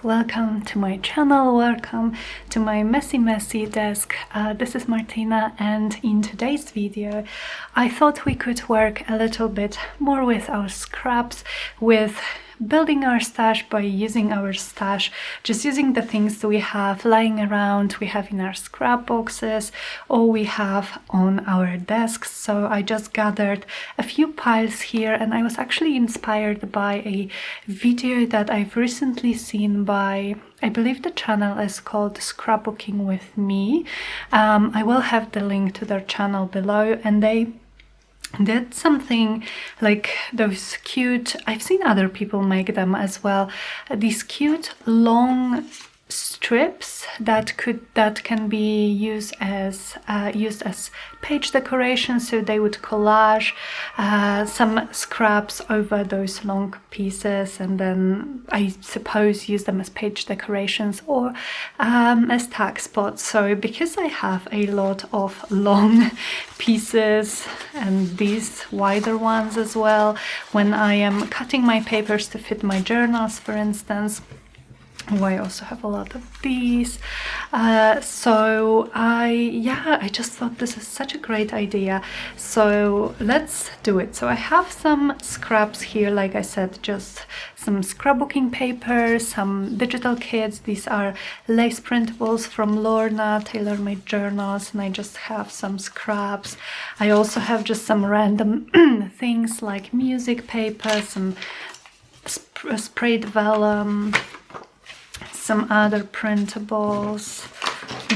Welcome to my channel, welcome to my messy desk. This is Martyna, and in today's video I thought we could work a little bit more with our scraps, with building our stash by using our stash, just using the things that we have lying around, we have in our scrap boxes, or we have on our desks. So I just gathered a few piles here, and I was actually inspired by a video that I've recently seen by, I believe the channel is called Scrapbooking with me. I will have the link to their channel below, and they did something like those cute, I've seen other people make them as well, these cute long strips that can be used as page decoration. So they would collage some scraps over those long pieces, and then I suppose use them as page decorations or as tag spots. So because I have a lot of long pieces and these wider ones as well, when I am cutting my papers to fit my journals, for instance, I also have a lot of these, so I just thought this is such a great idea, so let's do it. So I have some scraps here, like I said, just some scrapbooking paper, some digital kits. These are lace printables from Lorna, tailor-made journals, and I just have some scraps. I also have just some random things like music paper, some sprayed vellum, some other printables,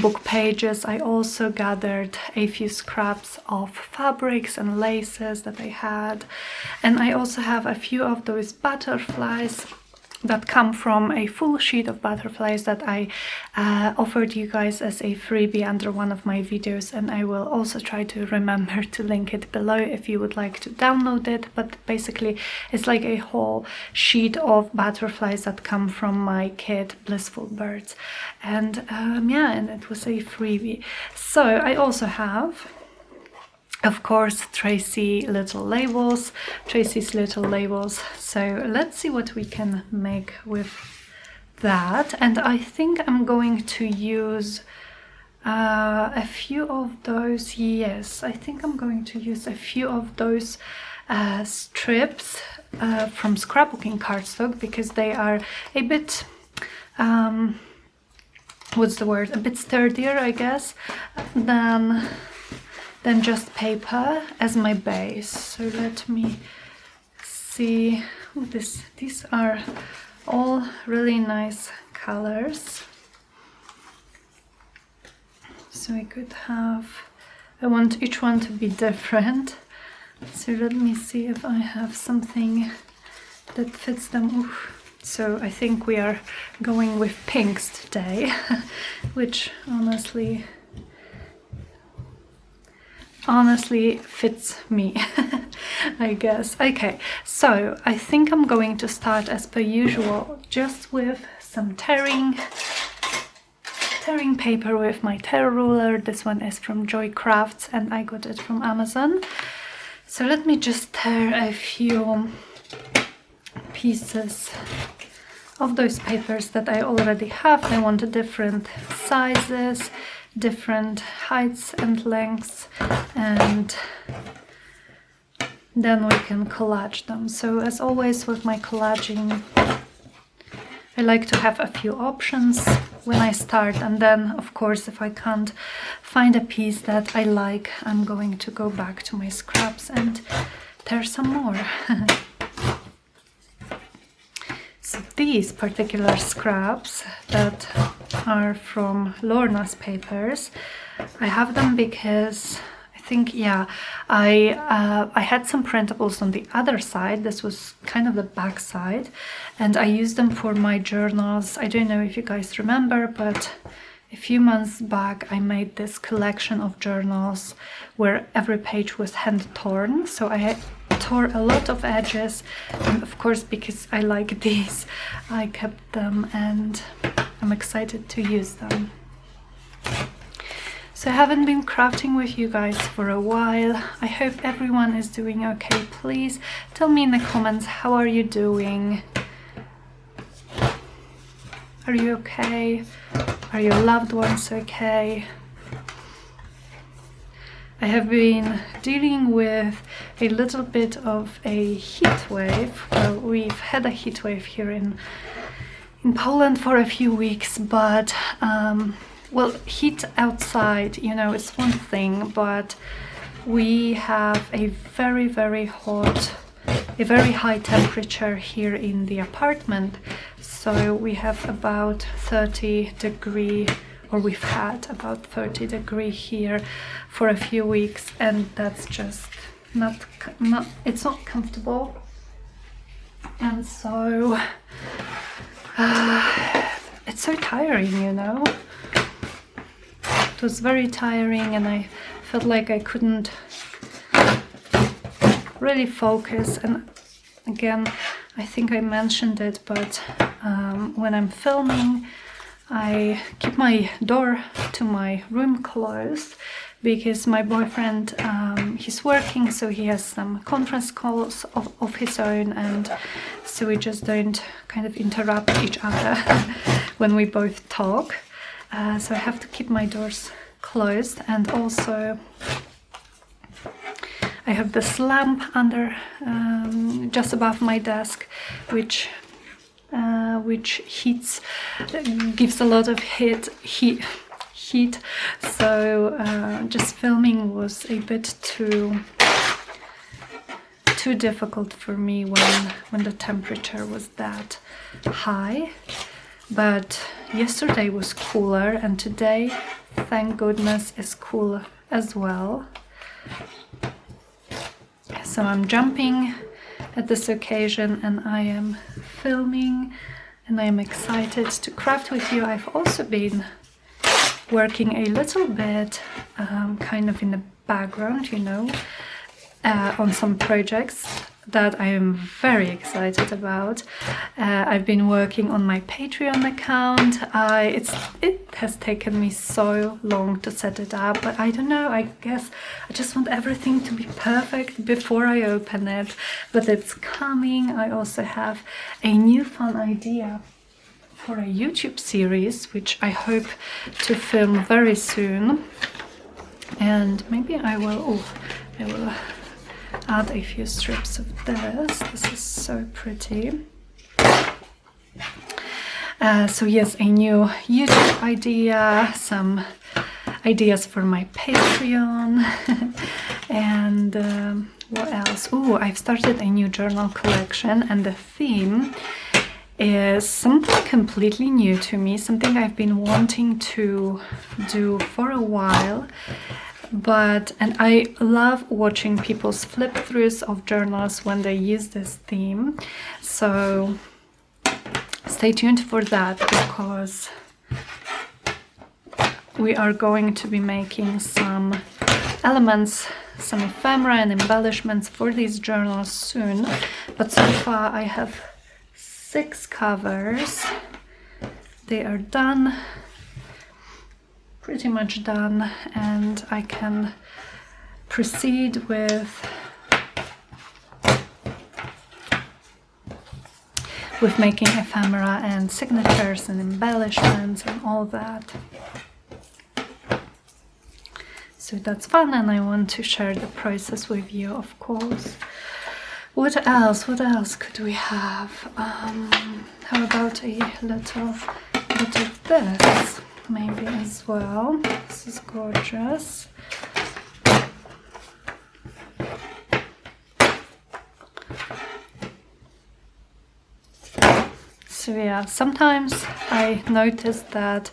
book pages. I also gathered a few scraps of fabrics and laces that I had, and I also have a few of those butterflies that come from a full sheet of butterflies that I offered you guys as a freebie under one of my videos, and I will also try to remember to link it below if you would like to download it. But basically it's like a whole sheet of butterflies that come from my kit Blissful Birds, and and it was a freebie. So I also have, of course, Tracy's little labels. So let's see what we can make with that. And I think I'm going to use a few of those. Yes, I think I'm going to use a few of those strips from Scrapbooking cardstock, because they are a bit what's the word, a bit sturdier, I guess, than just paper as my base. So let me see. These are all really nice colors. So I want each one to be different. So let me see if I have something that fits them. Oof. So I think we are going with pinks today, which honestly fits me, I guess. Okay, so I think I'm going to start as per usual, just with some tearing paper with my tear ruler. This one is from Joy Crafts and I got it from Amazon. So let me just tear a few pieces of those papers that I already have. I want different sizes, different heights and lengths, and then we can collage them. So as always with my collaging, I like to have a few options when I start, and then of course if I can't find a piece that I like, I'm going to go back to my scraps and tear some more. So these particular scraps that are from Lorna's papers, I have them because I think, I had some printables on the other side. This was kind of the back side, and I used them for my journals. I don't know if you guys remember, but a few months back I made this collection of journals where every page was hand torn. So I tore a lot of edges, and of course because I like these, I kept them and I'm excited to use them. So I haven't been crafting with you guys for a while. I hope everyone is doing okay. Please tell me in the comments, how are you doing? Are you okay? Are your loved ones okay? I have been dealing with a little bit of a heat wave. Well, we've had a heat wave here in Poland for a few weeks, but well, heat outside, you know, is one thing, but we have a very, very hot, a very high temperature here in the apartment. So we have about 30 degree, or we've had about 30 degree here for a few weeks, and that's just it's not comfortable. And so it's so tiring, you know. It was very tiring, and I felt like I couldn't really focus. And again, I think I mentioned it, but when I'm filming, I keep my door to my room closed because my boyfriend, he's working, so he has some conference calls of his own, and so we just don't kind of interrupt each other when we both talk. So I have to keep my doors closed, and also I have this lamp under, just above my desk, which heats, gives a lot of heat. So just filming was a bit too difficult for me when the temperature was that high. But yesterday was cooler, and today, thank goodness, is cool as well. So I'm jumping at this occasion, and I am filming, and I am excited to craft with you. I've also been working a little bit kind of in the background, you know, on some projects that I am very excited about. I've been working on my Patreon account. It has taken me so long to set it up, but I don't know, I guess I just want everything to be perfect before I open it, but it's coming. I also have a new fun idea for a YouTube series, which I hope to film very soon, and maybe I will add a few strips of this. This is so pretty. So yes, a new YouTube idea, some ideas for my Patreon, and what else? Oh, I've started a new journal collection, and the theme is something completely new to me, something I've been wanting to do for a while. And I love watching people's flip-throughs of journals when they use this theme. So stay tuned for that, because we are going to be making some elements, some ephemera and embellishments for these journals soon. But so far I have 6 covers. They are done, pretty much done, and I can proceed with making ephemera and signatures and embellishments and all that. So that's fun, and I want to share the process with you, of course. What else could we have? How about a little bit of this maybe as well? This is gorgeous. So yeah, sometimes I notice that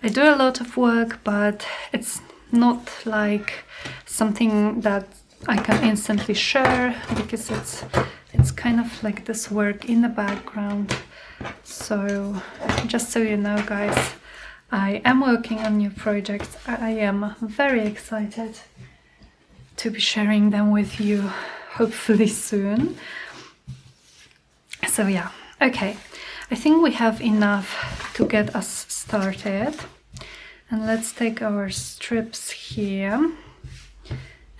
I do a lot of work, but it's not like something that I can instantly share, because it's kind of like this work in the background. So just so you know, guys, I am working on new projects. I am very excited to be sharing them with you, hopefully soon. So yeah, okay, I think we have enough to get us started. And let's take our strips here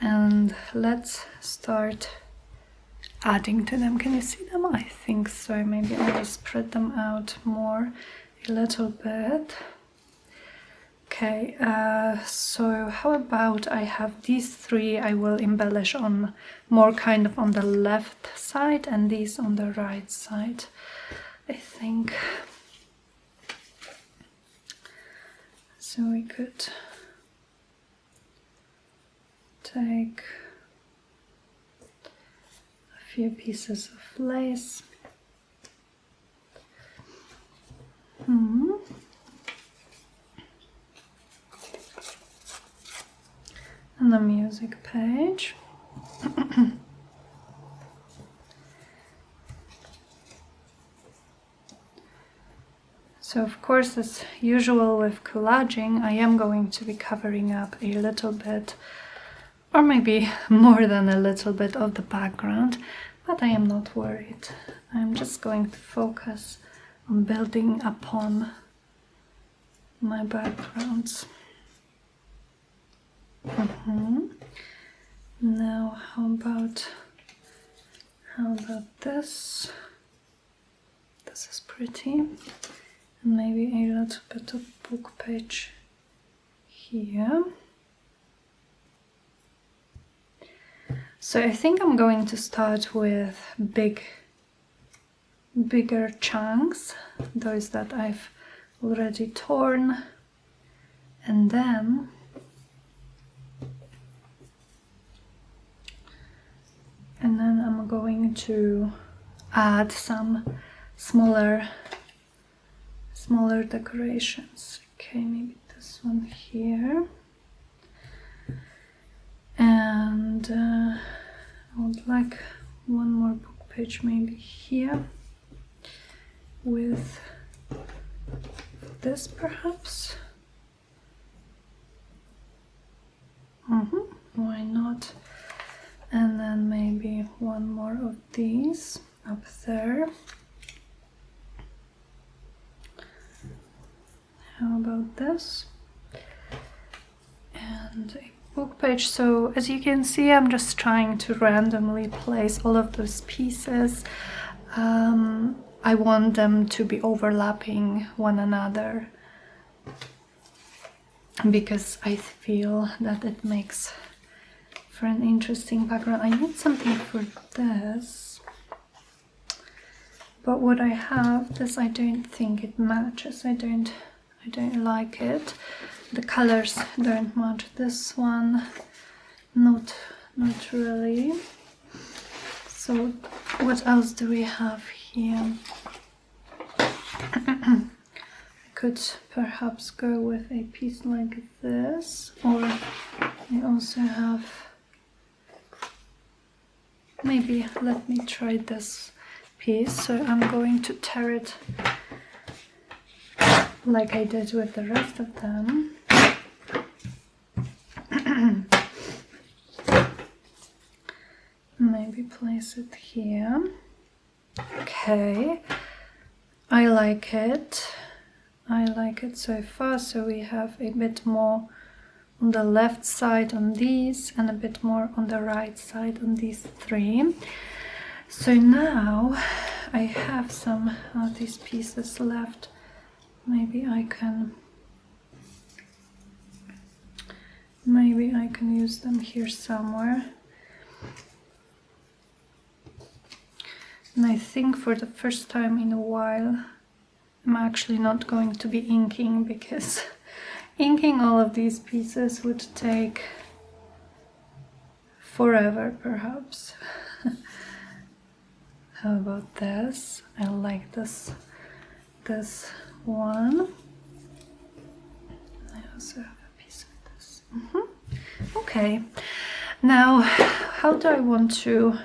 and let's start adding to them. Can you see them? I think so. Maybe I'll just spread them out more a little bit. Okay, so how about I have these three, I will embellish on more kind of on the left side and these on the right side, I think. So we could take a few pieces of lace. And a music page. So of course, as usual with collaging, I am going to be covering up a little bit, or maybe more than a little bit, of the background, but I am not worried. I'm just going to focus on building upon my backgrounds. Now how about this? This is pretty. And maybe a little bit of book page here. So I think I'm going to start with bigger chunks, those that I've already torn, and then I'm going to add some smaller decorations. Okay, maybe this one here, and I would like one more book page maybe here with this perhaps. Why not? And then maybe one more of these up there. How about this? And a book page. So as you can see, I'm just trying to randomly place all of those pieces. I want them to be overlapping one another because I feel that it makes for an interesting background. I need something for this, but what I have, this I don't think it matches. I don't like it. The colors don't match. This one, not really. So what else do we have here? I could perhaps go with a piece like this, or I also have, maybe let me try this piece. So I'm going to tear it like I did with the rest of them. Maybe place it here. Okay, I like it so far. So we have a bit more on the left side on these and a bit more on the right side on these three. So now I have some of these pieces left. Maybe I can use them here somewhere. And I think for the first time in a while I'm actually not going to be inking, because inking all of these pieces would take forever perhaps. How about this? I like this one. I also have a piece of this. Okay, now how do I want to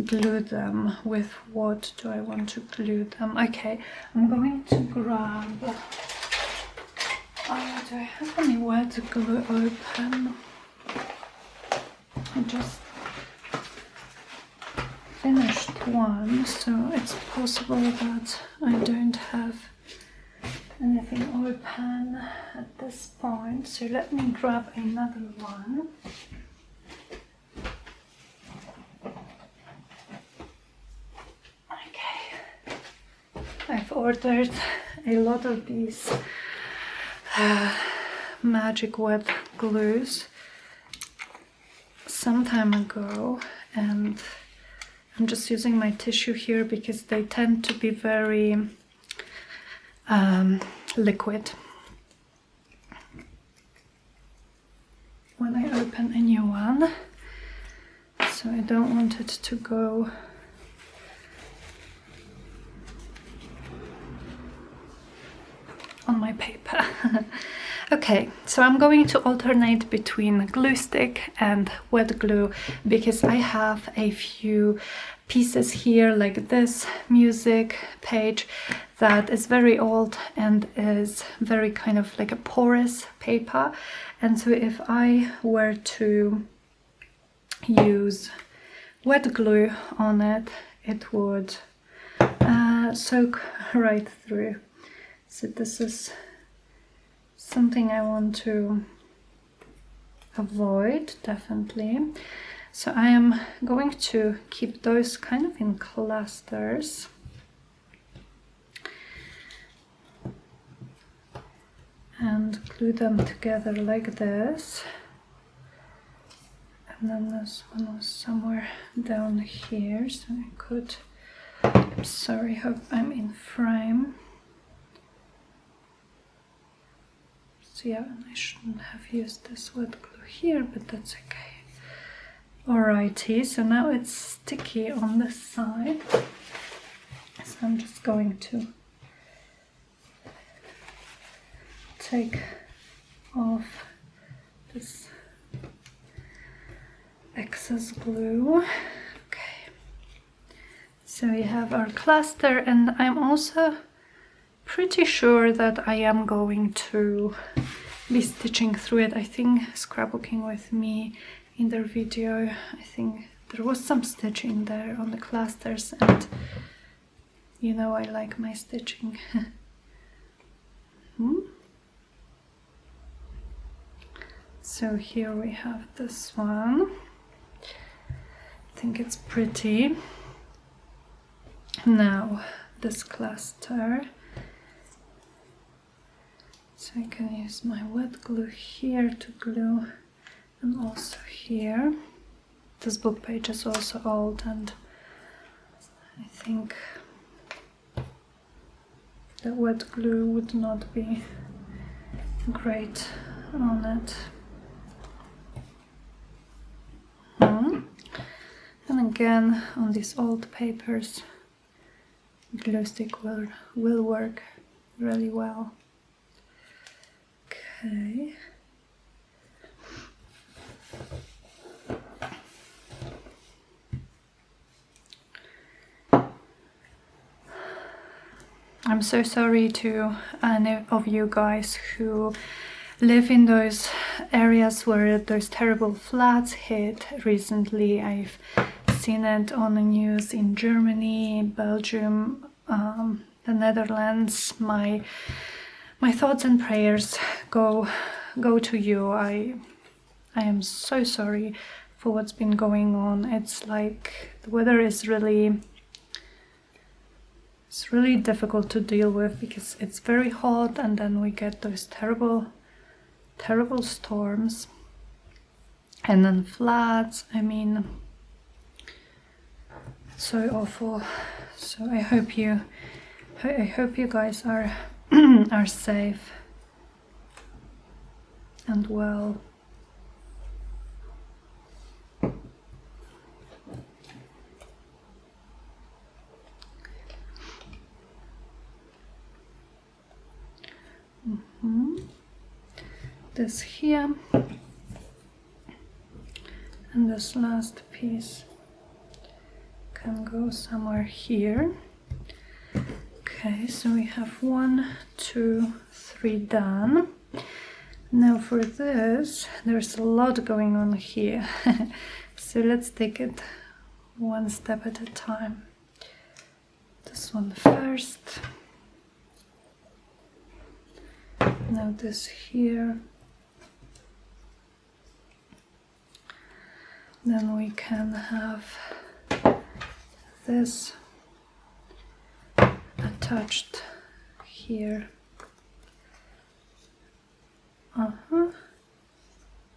glue them? With what do I want to glue them? Okay, I'm going to grab, do I have anywhere to glue open? I just finished one, so it's possible that I don't have anything open at this point. So let me grab another one. ordered a lot of these magic wet glues some time ago, and I'm just using my tissue here because they tend to be very liquid when I open a new one, so I don't want it to go on my paper. Okay, so I'm going to alternate between glue stick and wet glue because I have a few pieces here, like this music page that is very old and is very kind of like a porous paper, and so if I were to use wet glue on it, it would soak right through. So this is something I want to avoid, definitely. So I am going to keep those kind of in clusters. And glue them together like this. And then this one was somewhere down here, so I could... Sorry, hope I'm in frame. So yeah, I shouldn't have used this wet glue here, but that's okay. Alrighty, so now it's sticky on the side. So I'm just going to take off this excess glue. Okay, so we have our cluster, and I'm also pretty sure that I am going to be stitching through it. I think Scrapbooking with me in their video, I think there was some stitching there on the clusters, and you know I like my stitching. So here we have this one. I think it's pretty. Now this cluster. So I can use my wet glue here to glue, and also here. This book page is also old, and I think the wet glue would not be great on it. And again, on these old papers, glue stick will work really well. Okay. I'm so sorry to any of you guys who live in those areas where those terrible floods hit recently. I've seen it on the news in Germany, Belgium, the Netherlands. My thoughts and prayers go to you. I am so sorry for what's been going on. It's like the weather is really difficult to deal with because it's very hot, and then we get those terrible storms, and then floods. I mean, it's so awful. So I hope you guys are are safe and well. This here, and this last piece can go somewhere here. Okay, so we have 1, 2, 3 done. Now for this, there's a lot going on here. So let's take it one step at a time. This one first. Now this here. Then we can have this attached here.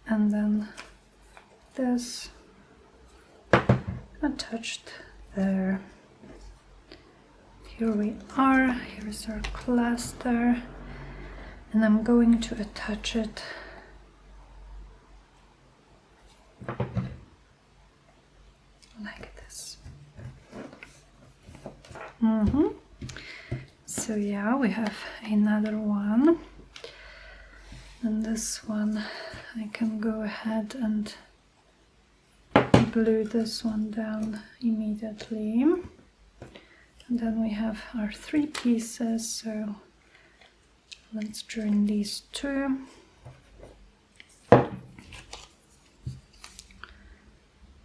And then this attached there. Here we are, here's our cluster, and I'm going to attach it like this. So yeah, we have another one, and this one I can go ahead and glue this one down immediately. And then we have our 3 pieces, so let's join these 2.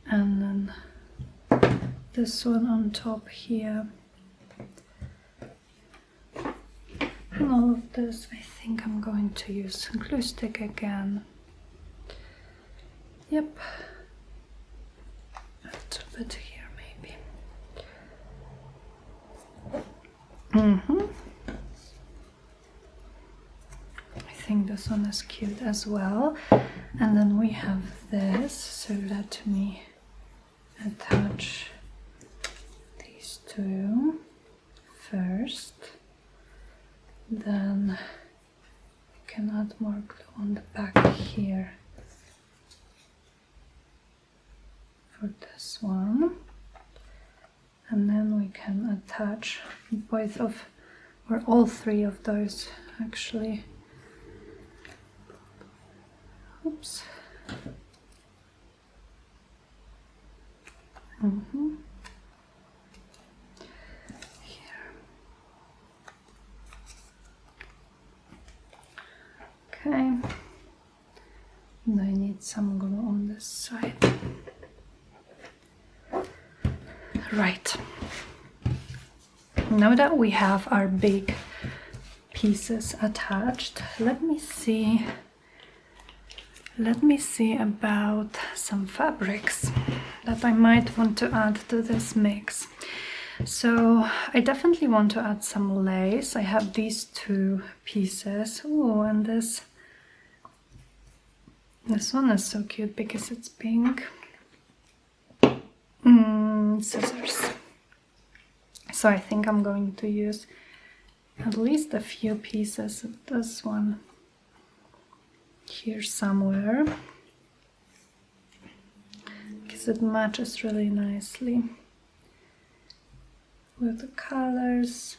And then this one on top here. And all of this, I think I'm going to use glue stick again. Yep. A little bit here maybe. I think this one is cute as well. And then we have this, so let me attach these 2 first. Then you can add more glue on the back here for this one. And then we can attach both of, or all 3 of those actually. Oops. Here. Okay. And I need some glue on this side. Right. Now that we have our big pieces attached, let me see about some fabrics that I might want to add to this mix. So I definitely want to add some lace. I have these 2 pieces. Oh, and this one is so cute because it's pink. Scissors. So I think I'm going to use at least a few pieces of this one here somewhere, because it matches really nicely with the colors.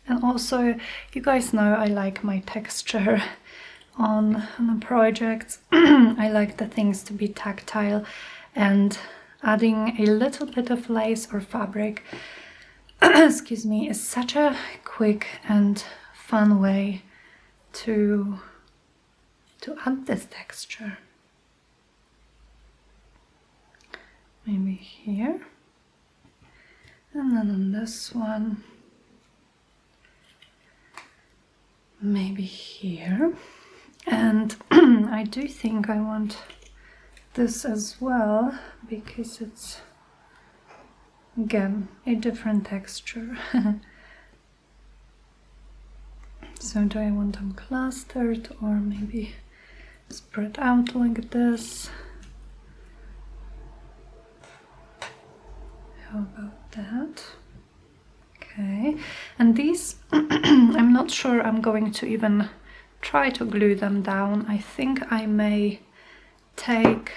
And also, you guys know I like my texture on the projects. I like the things to be tactile, and adding a little bit of lace or fabric excuse me, is such a quick and fun way to add this texture. Maybe here, and then on this one, maybe here. And I do think I want this as well, because it's again a different texture. So do I want them clustered or maybe spread out like this? How about that? Okay, and these I'm not sure I'm going to even try to glue them down. I think I may take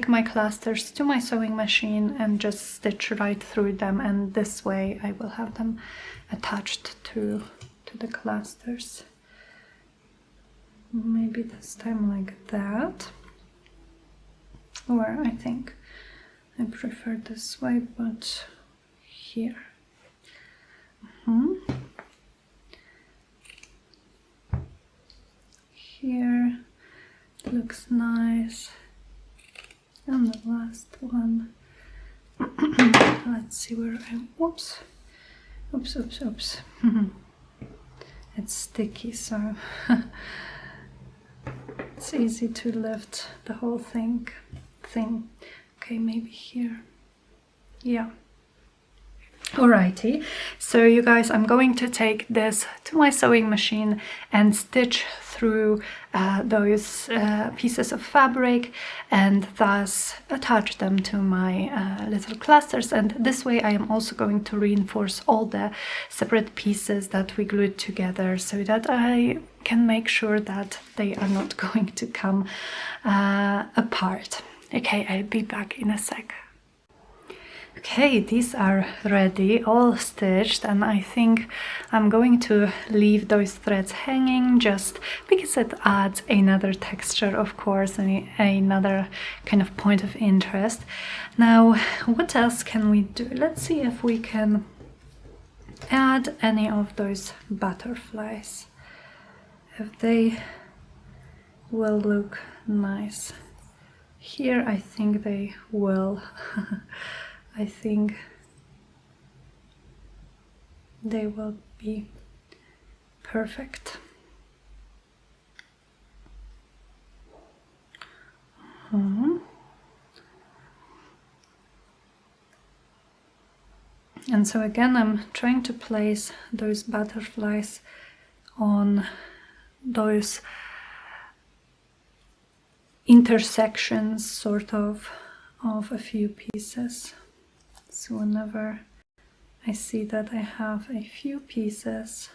my clusters to my sewing machine and just stitch right through them, and this way I will have them attached to the clusters. Maybe this time like that, or I think I prefer this way, but here. Here looks nice. And the last one. Let's see where I... Whoops. Oops. It's sticky, so it's easy to lift the whole thing. Okay, maybe here. Yeah. Alrighty, so you guys, I'm going to take this to my sewing machine and stitch through those pieces of fabric and thus attach them to my little clusters, and this way I am also going to reinforce all the separate pieces that we glued together so that I can make sure that they are not going to come apart. Okay, I'll be back in a sec. Okay, these are ready, all stitched, and I think I'm going to leave those threads hanging just because it adds another texture, of course, and another kind of point of interest. Now, what else can we do? Let's see if we can add any of those butterflies, if they will look nice. Here I think they will. I think they will be perfect. And so again, I'm trying to place those butterflies on those intersections sort of a few pieces. So whenever I see that I have a few pieces,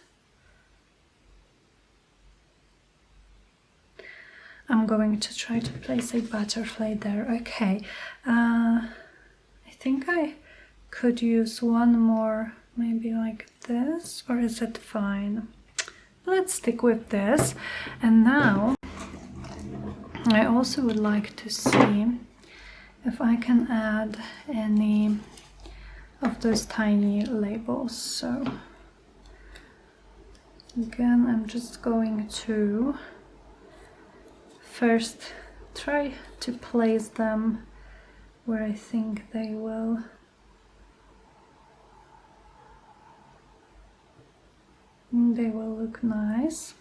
I'm going to try to place a butterfly there. Okay, I think I could use one more, maybe like this, or is it fine? Let's stick with this. And now I also would like to see if I can add any of those tiny labels. So again, I'm just going to first try to place them where I think they will look nice.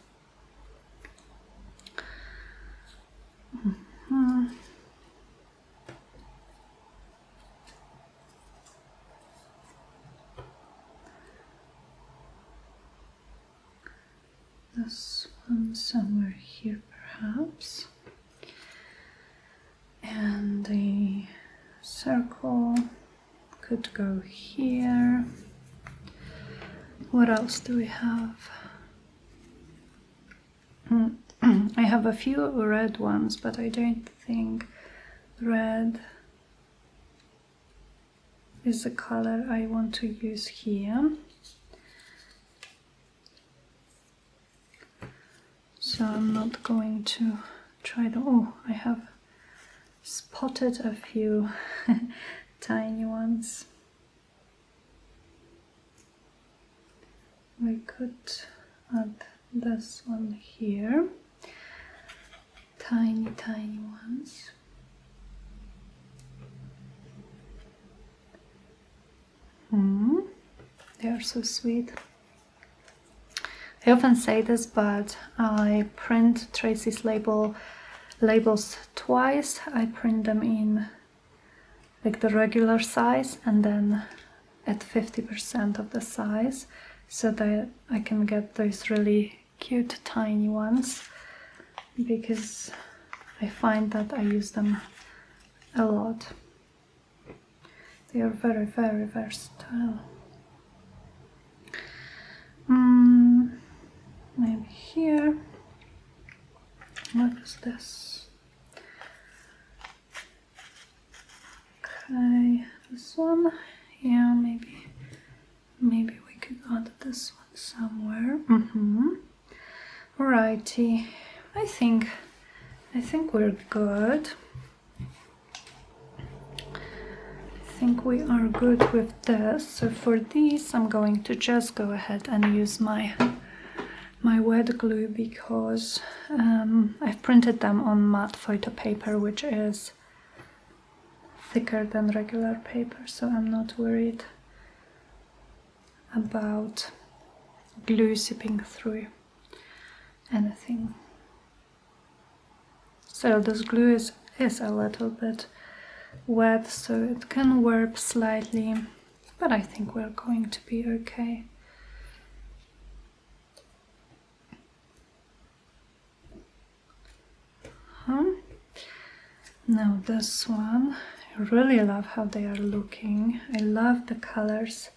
This one somewhere here perhaps, and the circle could go here. What else do we have? I have a few red ones, but I don't think red is the color I want to use here. So I'm not going to try them. Oh, I have spotted a few tiny ones. We could add this one here. Tiny, tiny ones. They are so sweet. I often say this, but I print Tracy's labels twice. I print them in like the regular size and then at 50% of the size, so that I can get those really cute tiny ones, because I find that I use them a lot. They are very, very versatile. Maybe here. What is this? Okay, this one. Yeah, maybe we could add this one somewhere. Alrighty. I think we're good. I think we are good with this. So for these, I'm going to just go ahead and use my wet glue, because I've printed them on matte photo paper, which is thicker than regular paper, so I'm not worried about glue seeping through anything. So this glue is a little bit wet, so it can warp slightly, but I think we're going to be okay. Now this one, I really love how they are looking. I love the colors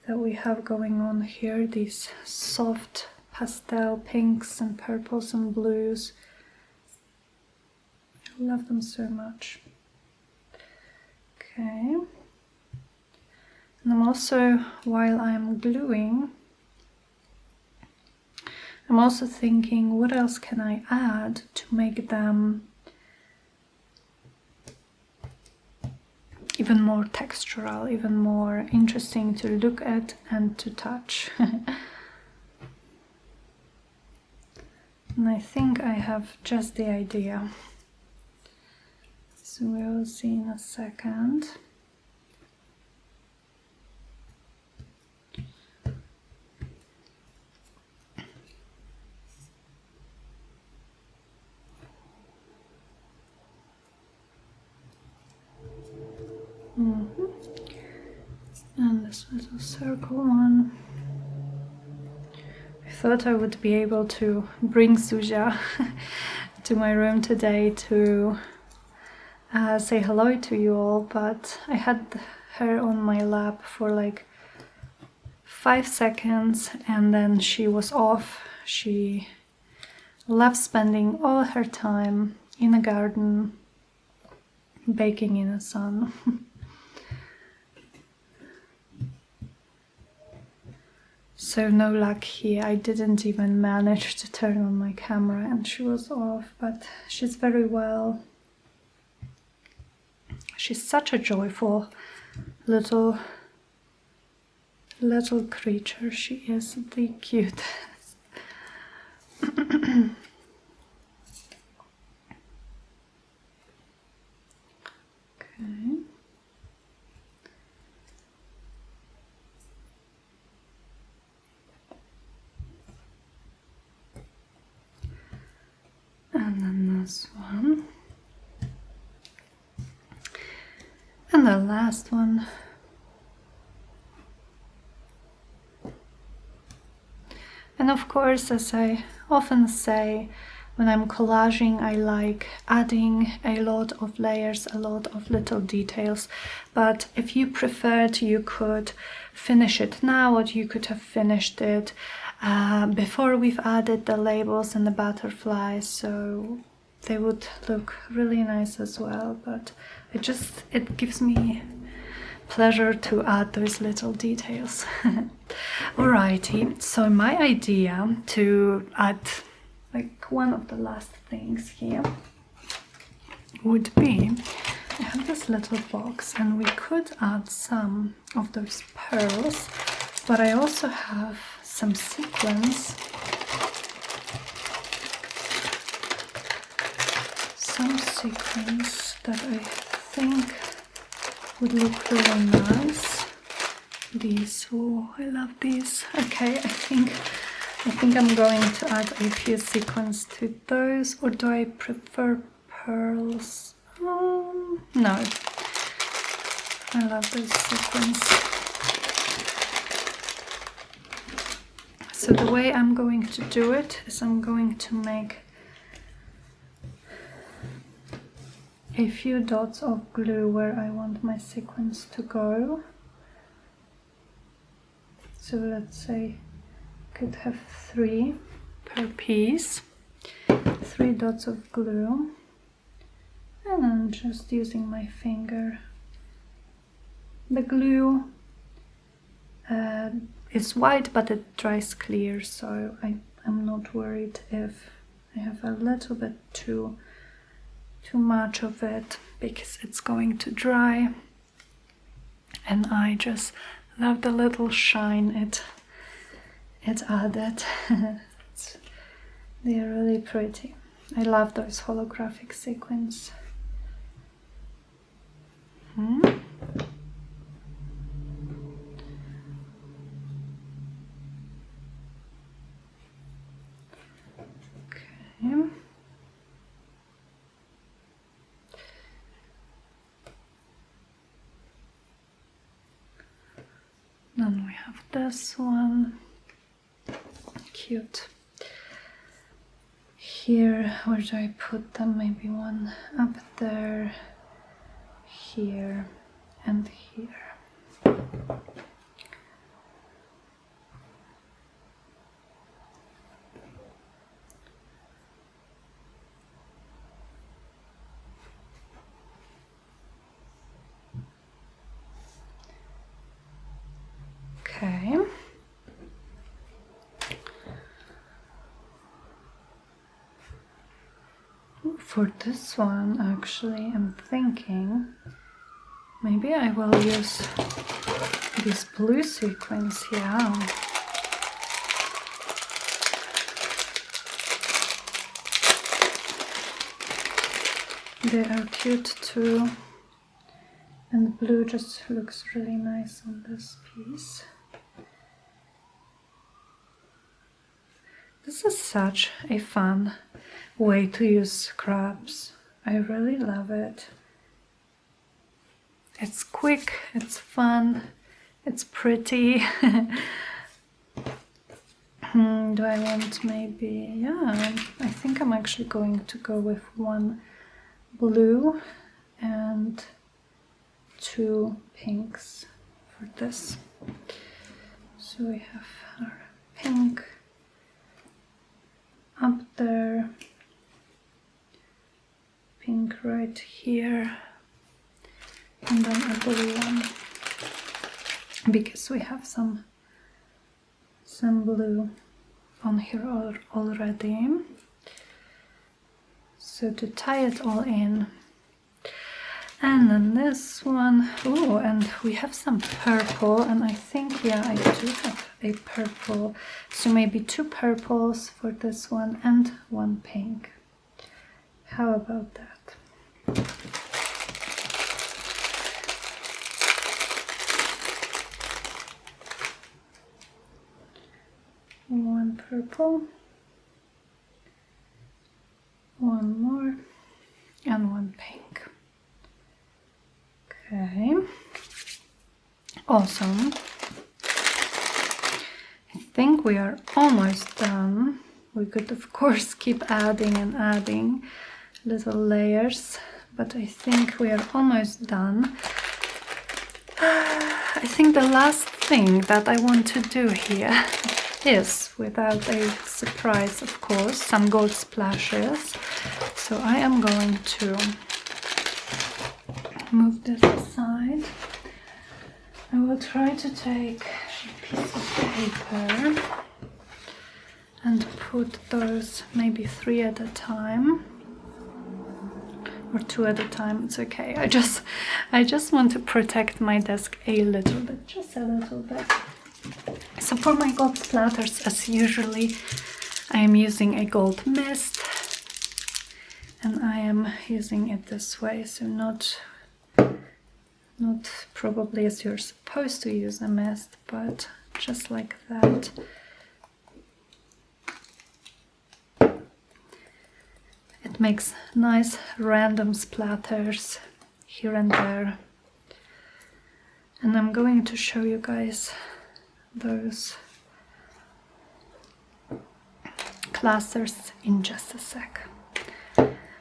that we have going on here, these soft pastel pinks and purples and blues. I love them so much. Okay. And I'm also, while I'm gluing, I'm also thinking, what else can I add to make them even more textural, even more interesting to look at and to touch. And I think I have just the idea. So we'll see in a second. And this little circle one. I thought I would be able to bring Zuzia to my room today to say hello to you all, but I had her on my lap for like 5 seconds and then she was off. She loves spending all her time in a garden, baking in the sun. So no luck here, I didn't even manage to turn on my camera and she was off, but she's very well. She's such a joyful little creature, she is the cutest. Okay. And then this one. And the last one. And of course, as I often say, when I'm collaging, I like adding a lot of layers, a lot of little details. But if you preferred, you could finish it now, or you could have finished it before we've added the labels and the butterflies, so they would look really nice as well. But it gives me pleasure to add those little details. Alrighty, so my idea to add like one of the last things here would be, I have this little box and we could add some of those pearls, but I also have some sequins, that I think would look really nice. These, oh, I love these. Okay, I think I'm going to add a few sequins to those, or do I prefer pearls? No, I love those sequins. So the way I'm going to do it is I'm going to make a few dots of glue where I want my sequins to go. So let's say I could have 3 per piece, 3 dots of glue, and I'm just using my finger. The glue is white, but it dries clear, so I'm not worried if I have a little bit too much of it, because it's going to dry. And I just love the little shine it added. They're really pretty. I love those holographic sequins. Okay. this one. Cute. Here, where do I put them? Maybe one up there, here, and here. Okay. For this one, actually, I'm thinking maybe I will use these blue sequins, yeah. They are cute too, and blue just looks really nice on this piece. This is such a fun way to use scraps. I really love it. It's quick, it's fun, it's pretty. Do I want maybe, yeah, I think I'm actually going to go with one blue and two pinks for this. So we have our pink up there, pink right here, and then a blue one, because we have some blue on here already. So to tie it all in, and then this one, oh, and we have some purple, and I think, yeah, I do have a purple, so maybe two purples for this one and one pink. How about that? One purple, one more, and one pink. Okay, awesome. I think we are almost done. We could of course keep adding and adding little layers, but I think we are almost done. I think the last thing that I want to do here is, without a surprise of course, some gold splashes. So I am going to move this aside. I will try to take a piece of paper and put those maybe 3 at a time, or 2 at a time, it's okay. I just want to protect my desk a little bit, just a little bit. So for my gold splatters, as usually, I am using a gold mist, and I am using it this way, so not probably as you're supposed to use a mist, but just like that. It makes nice random splatters here and there. And I'm going to show you guys those clusters in just a sec.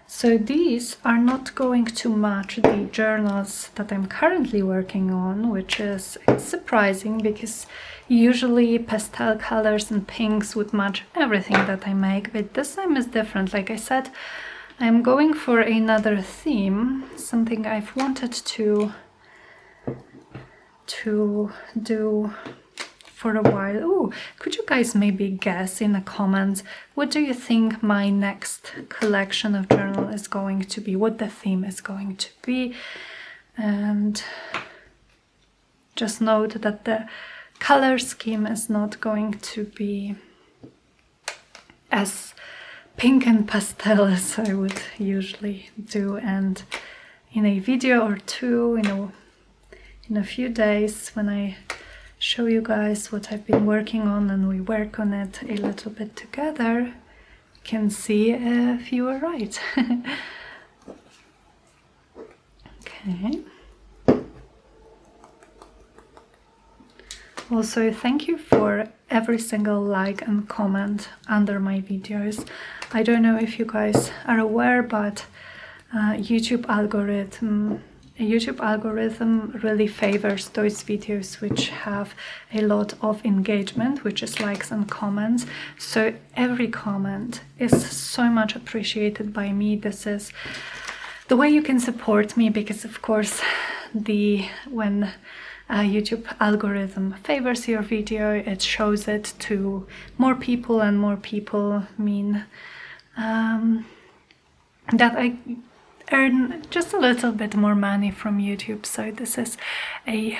So these are not going to match the journals that I'm currently working on, which is surprising because usually pastel colors and pinks would match everything that I make, but this time is different. Like I said, I'm going for another theme, something I've wanted to do for a while. Oh, could you guys maybe guess in the comments, what do you think my next collection of journal is going to be, what the theme is going to be? And just note that the color scheme is not going to be as pink and pastel as I would usually do, and in a video or two, in a few days, when I show you guys what I've been working on and we work on it a little bit together, you can see if you were right. Okay. Also, thank you for every single like and comment under my videos. I don't know if you guys are aware, but YouTube algorithm really favors those videos which have a lot of engagement, which is likes and comments. So every comment is so much appreciated by me. This is the way you can support me, because of course when YouTube algorithm favors your video, it shows it to more people, and more people mean that I earn just a little bit more money from YouTube. So this is the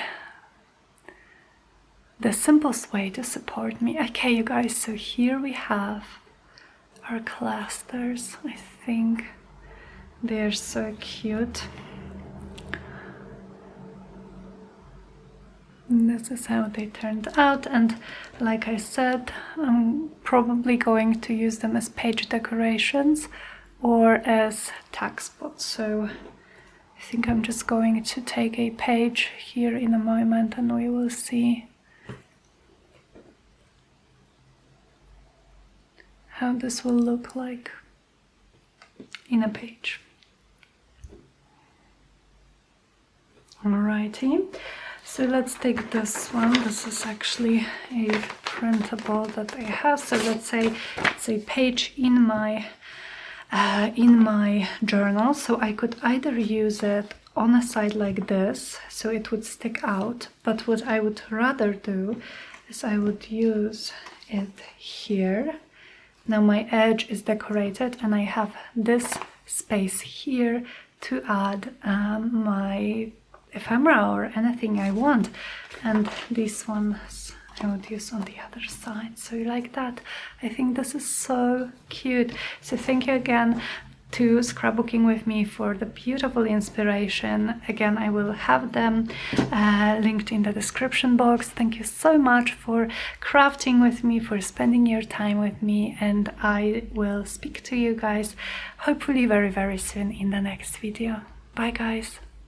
simplest way to support me. Okay, you guys, so here we have our clusters. I think they're so cute. This is how they turned out, and like I said, I'm probably going to use them as page decorations or as tag spots. So I think I'm just going to take a page here in a moment, and we will see how this will look like in a page. Alrighty. So let's take this one. This is actually a printable that I have. So let's say it's a page in my journal. So I could either use it on a side like this, so it would stick out. But what I would rather do is I would use it here. Now my edge is decorated, and I have this space here to add my ephemera or anything I want, and these ones I would use on the other side. So like that, I think this is so cute. So thank you again to Scrapbooking with me for the beautiful inspiration. Again, I will have them linked in the description box. Thank you so much for crafting with me, for spending your time with me, and I will speak to you guys hopefully very, very soon in the next video. Bye guys.